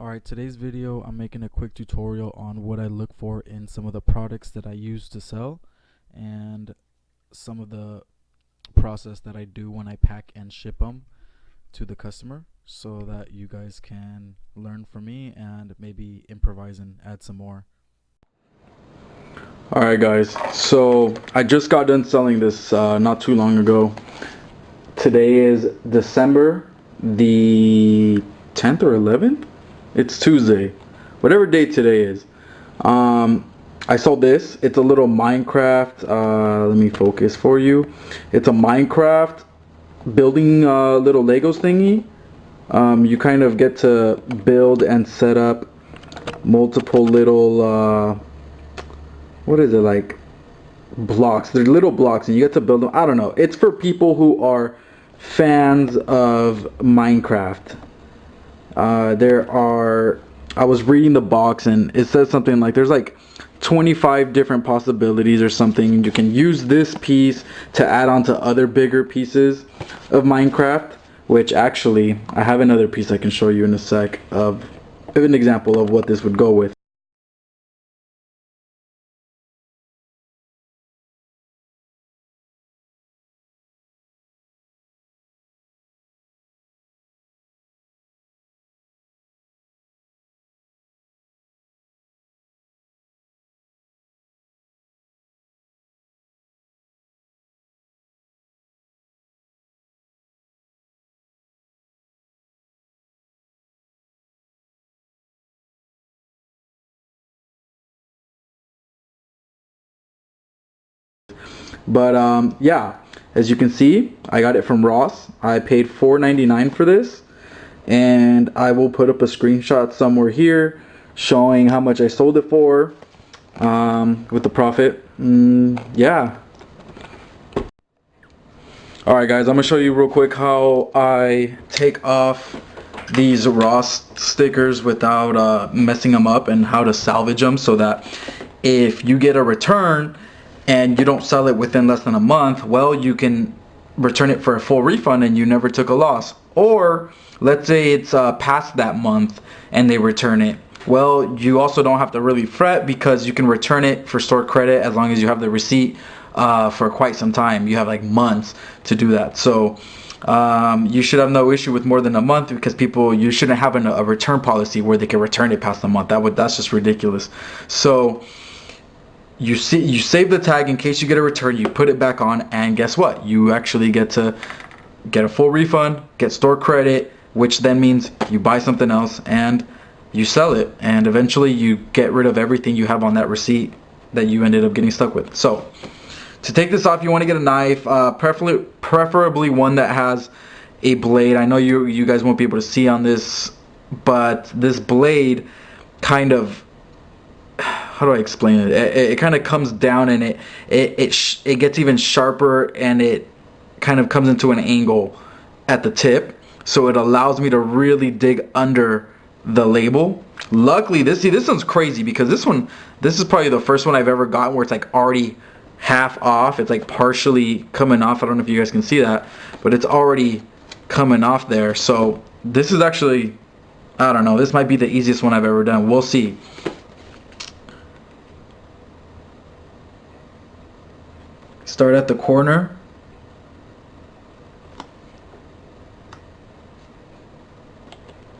Alright, today's video I'm making a quick tutorial on what I look for in some of the products that I use to sell and some of the process that I do when I pack and ship them to the customer so that you guys can learn from me and maybe improvise and add some more. Alright guys, so I just got done selling this not too long ago. Today is December the 10th or 11th? It's Tuesday, whatever day today is. I sold this. It's a little Minecraft, let me focus for you. It's a Minecraft building little Legos thingy. You kind of get to build and set up multiple little what is it, like blocks. They're little blocks and you get to build them. I don't know, it's for people who are fans of Minecraft. I was reading the box and it says something like there's like 25 different possibilities or something. You can use this piece to add on to other bigger pieces of Minecraft, which actually I have another piece I can show you in a sec of an example of what this would go with. But yeah, as you can see, I got it from Ross. I paid $4.99 for this, and I will put up a screenshot somewhere here showing how much I sold it for with the profit. Yeah. Alright guys, I'm gonna show you real quick how I take off these Ross stickers without messing them up, and how to salvage them so that if you get a return and you don't sell it within less than a month, well, you can return it for a full refund and you never took a loss. Or let's say it's past that month and they return it, well, you also don't have to really fret because you can return it for store credit as long as you have the receipt for quite some time. You have like months to do that. So you should have no issue with more than a month, because you shouldn't have a return policy where they can return it past a month. That's just ridiculous. So you save the tag in case you get a return, you put it back on, and guess what? You actually get to get a full refund, get store credit, which then means you buy something else and you sell it, and eventually you get rid of everything you have on that receipt that you ended up getting stuck with. So to take this off, you want to get a knife, preferably one that has a blade. I know you guys won't be able to see on this, but this blade kind of, how do I explain it? It kind of comes down and it gets even sharper, and it kind of comes into an angle at the tip, so it allows me to really dig under the label. Luckily, this one's crazy, because this is probably the first one I've ever gotten where it's like already half off. It's like partially coming off. I don't know if you guys can see that, but it's already coming off there. So this is actually, I don't know, this might be the easiest one I've ever done. We'll see. Start at the corner.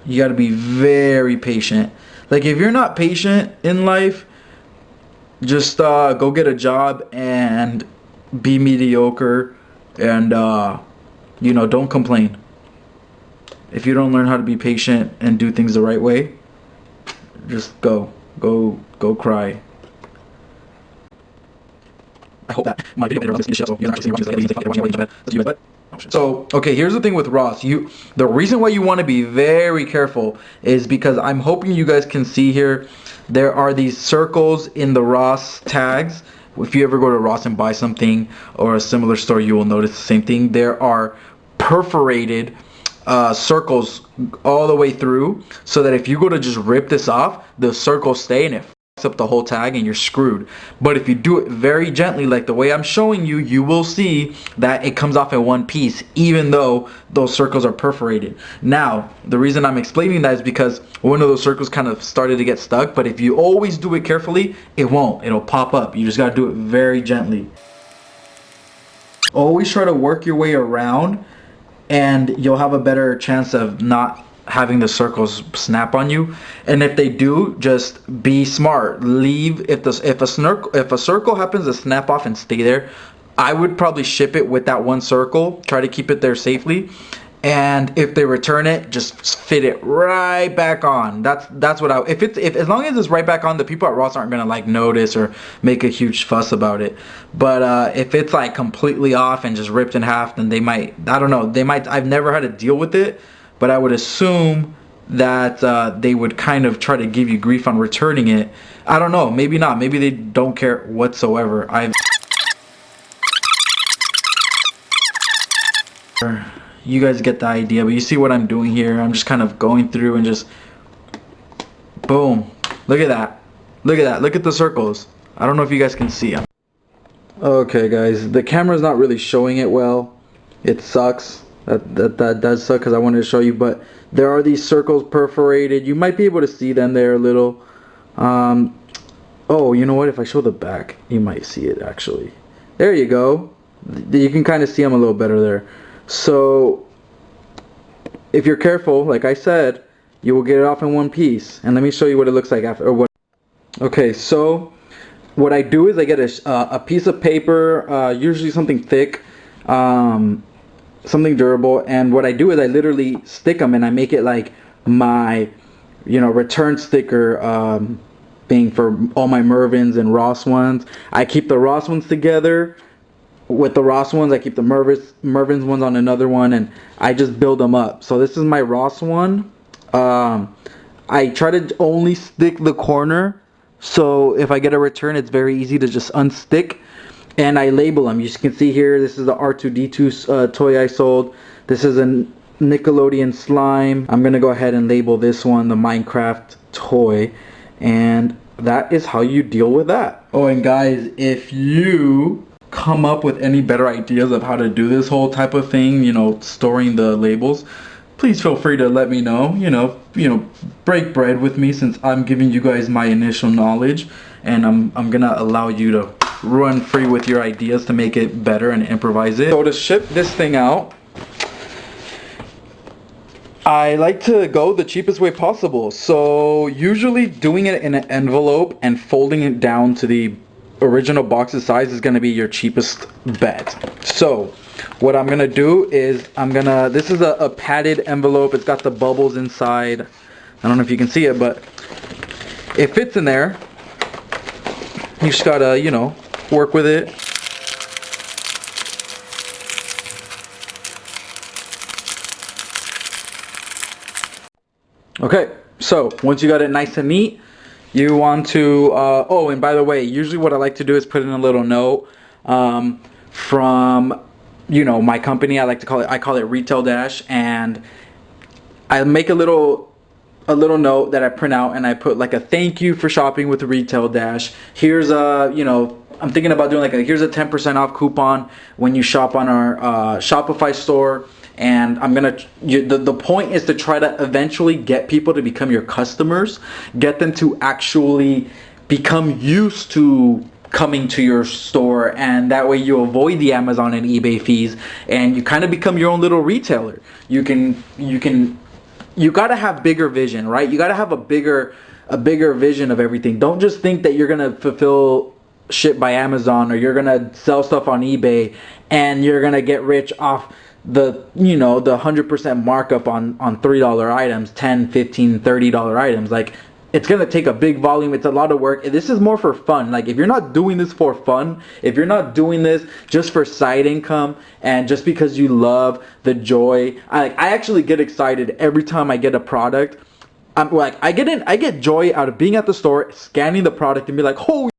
You got to be very patient. Like, if you're not patient in life, just go get a job and be mediocre, and you know, don't complain. If you don't learn how to be patient and do things the right way, just go cry. I hope that my video editor so you actually see me. So, okay, here's the thing with Ross. The reason why you want to be very careful is because I'm hoping you guys can see here, there are these circles in the Ross tags. If you ever go to Ross and buy something or a similar store, you will notice the same thing. There are perforated circles all the way through, so that if you go to just rip this off, the circles stay, and it up the whole tag and you're screwed. But if you do it very gently, like the way I'm showing you, you will see that it comes off in one piece, even though those circles are perforated. Now, the reason I'm explaining that is because one of those circles kind of started to get stuck, but if you always do it carefully, it won't. It'll pop up. You just gotta do it very gently. Always try to work your way around, and you'll have a better chance of not having the circles snap on you. And if they do, just be smart. Leave if a circle happens to snap off and stay there, I would probably ship it with that one circle. Try to keep it there safely. And if they return it, just fit it right back on. That's what if as long as it's right back on, the people at Ross aren't gonna like notice or make a huge fuss about it. But if it's like completely off and just ripped in half, then they might, I don't know, they might. I've never had to deal with it, but I would assume that they would kind of try to give you grief on returning it. I don't know, maybe not. Maybe they don't care whatsoever. You guys get the idea, but you see what I'm doing here. I'm just kind of going through and just boom. Look at that. Look at that. Look at the circles. I don't know if you guys can see them. Okay guys, the camera's not really showing it well. It sucks. That does suck because I wanted to show you, but there are these circles perforated. You might be able to see them there a little. Oh, you know what? If I show the back, you might see it actually. There you go. You can kind of see them a little better there. So if you're careful, like I said, you will get it off in one piece. And let me show you what it looks like after. Okay, so what I do is I get a piece of paper, usually something thick, something durable, and what I do is I literally stick them and I make it like my, return sticker thing for all my Mervins and Ross ones. I keep the Ross ones together. With the Ross ones, I keep the Mervins ones on another one, and I just build them up. So this is my Ross one. I try to only stick the corner, so if I get a return, it's very easy to just unstick. And I label them. You can see here, this is the R2-D2 toy I sold. This is a Nickelodeon slime. I'm gonna go ahead and label this one the Minecraft toy, and that is how you deal with that. Oh, and guys, if you come up with any better ideas of how to do this whole type of thing, storing the labels, please feel free to let me know. Break bread with me, since I'm giving you guys my initial knowledge, and I'm gonna allow you to run free with your ideas to make it better and improvise it. So to ship this thing out, I like to go the cheapest way possible. So usually doing it in an envelope and folding it down to the original box's size is going to be your cheapest bet. So what I'm going to do is this is a padded envelope. It's got the bubbles inside. I don't know if you can see it, but it fits in there. You just got to, work with it. Okay, so once you got it nice and neat, you want to, oh, and by the way, usually what I like to do is put in a little note from, my company. I call it Retail Dash, and I make a little note that I print out, and I put like a thank you for shopping with Retail Dash. Here's a, I'm thinking about doing here's a 10% off coupon when you shop on our Shopify store. And the point is to try to eventually get people to become your customers, get them to actually become used to coming to your store, and that way you avoid the Amazon and eBay fees, and you kind of become your own little retailer. You gotta have bigger vision, right? You gotta have a bigger vision of everything. Don't just think that you're gonna fulfill shit by Amazon, or you're gonna sell stuff on eBay and you're gonna get rich off the 100% markup on $3 items, $10, $15, $30 items. Like, it's gonna take a big volume. It's a lot of work. This is more for fun. Like, if you're not doing this for fun, if you're not doing this just for side income and just because you love the joy, I actually get excited every time I get a product. I get joy out of being at the store, scanning the product, and be like, oh,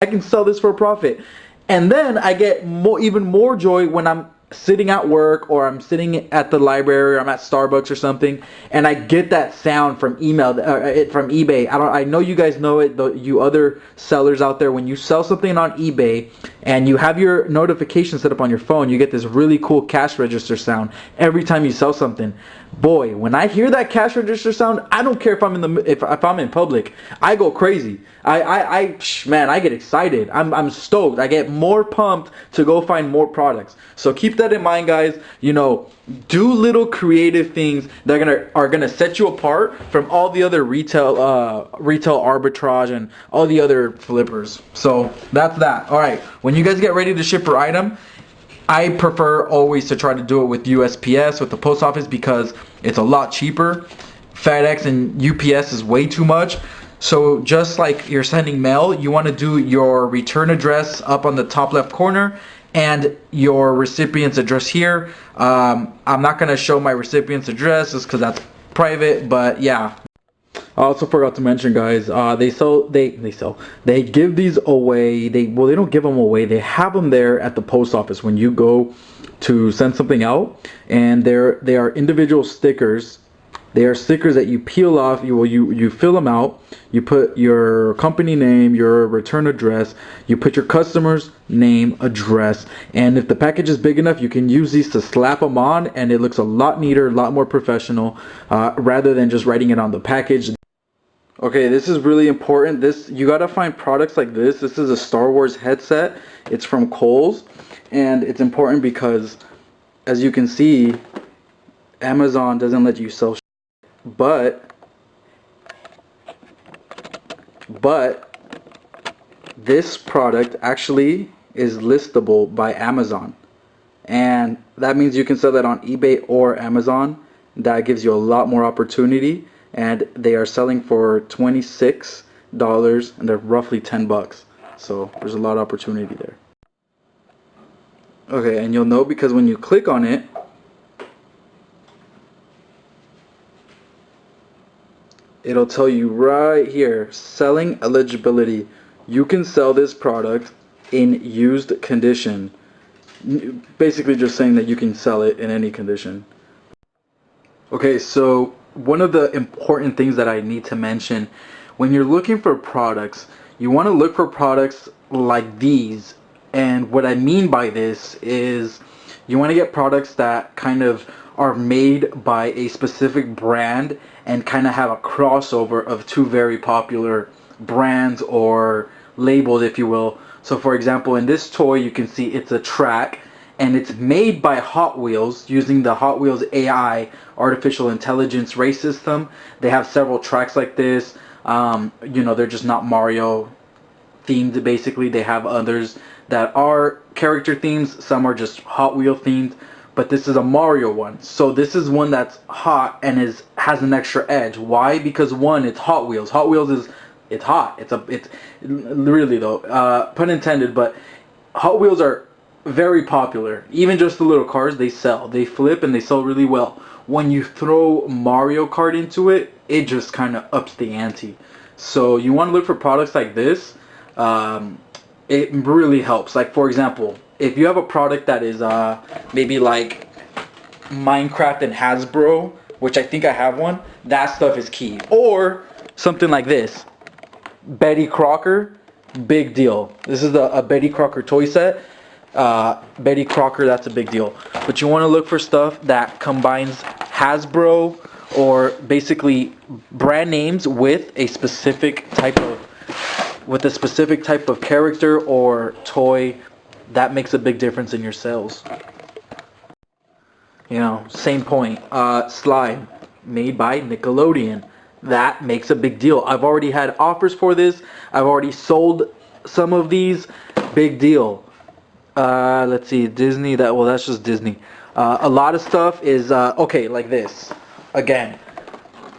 I can sell this for a profit. And then I get even more joy when I'm sitting at work, or I'm sitting at the library, or I'm at Starbucks or something, and I get that sound from from eBay. I know you guys know it, you other sellers out there. When you sell something on eBay and you have your notification set up on your phone, you get this really cool cash register sound every time you sell something. Boy, when I hear that cash register sound, I don't care if I'm in public, I go crazy. Man, I get excited. I'm stoked. I get more pumped to go find more products. So keep that in mind, guys. You know, do little creative things that are gonna set you apart from all the other retail arbitrage and all the other flippers. So that's that. All right, when you guys get ready to ship your item, I prefer always to try to do it with USPS, with the post office, because it's a lot cheaper. FedEx and UPS is way too much. So just like you're sending mail, you want to do your return address up on the top left corner and your recipient's address here. I'm not going to show my recipient's address just because that's private, but yeah. I also forgot to mention, guys, they give these away. They don't give them away. They have them there at the post office when you go to send something out, and they are individual stickers. They are stickers that you peel off. You fill them out. You put your company name, your return address. You put your customer's name, address, and if the package is big enough, you can use these to slap them on, and it looks a lot neater, a lot more professional, rather than just writing it on the package. Okay, this is really important. You gotta find products like this. This is a Star Wars headset. It's from Kohl's, and it's important because, as you can see, Amazon doesn't let you sell but this product actually is listable by Amazon, and that means you can sell that on eBay or Amazon. That gives you a lot more opportunity, and they are selling for $26 and they're roughly $10, so there's a lot of opportunity there. Okay, and you'll know because when you click on it, it'll tell you right here, selling eligibility. You can sell this product in used condition. Basically just saying that you can sell it in any condition. Okay, so one of the important things that I need to mention, when you're looking for products, you want to look for products like these. And what I mean by this is you want to get products that kind of are made by a specific brand and kind of have a crossover of two very popular brands or labels, if you will. So for example, in this toy you can see it's a track, and it's made by Hot Wheels using the Hot Wheels AI artificial intelligence race system. They have several tracks like this. You know, they're just not Mario themed. Basically, they have others that are character themes. Some are just Hot Wheel themed, but this is a Mario one. So this is one that's hot and has an extra edge. Why? Because one, it's Hot Wheels. Hot Wheels it's hot. It's really though, pun intended, but Hot Wheels are very popular. Even just the little cars, they flip and they sell really well. When you throw Mario Kart into it, it just kind of ups the ante. So you want to look for products like this. It really helps. Like for example, if you have a product that is maybe like Minecraft and Hasbro, which I think I have one, that stuff is key. Or something like this, Betty Crocker, big deal. This is a Betty Crocker toy set. Betty Crocker, that's a big deal. But you want to look for stuff that combines Hasbro or basically brand names with a specific type of character or toy. That makes a big difference in your sales. You know, same point. Slide made by Nickelodeon. That makes a big deal. I've already had offers for this. I've already sold some of these. Big deal. Let's see, Disney, that's just Disney. A lot of stuff is, okay, like this. Again,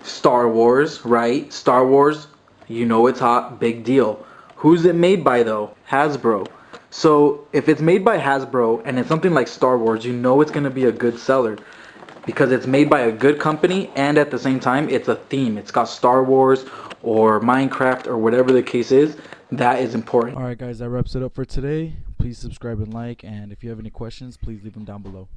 Star Wars, right? Star Wars, you know it's hot, big deal. Who's it made by though? Hasbro. So if it's made by Hasbro and it's something like Star Wars, you know it's going to be a good seller because it's made by a good company, and at the same time it's a theme. It's got Star Wars or Minecraft or whatever the case is. That is important. Alright guys, that wraps it up for today. please subscribe and like. And if you have any questions, please leave them down below.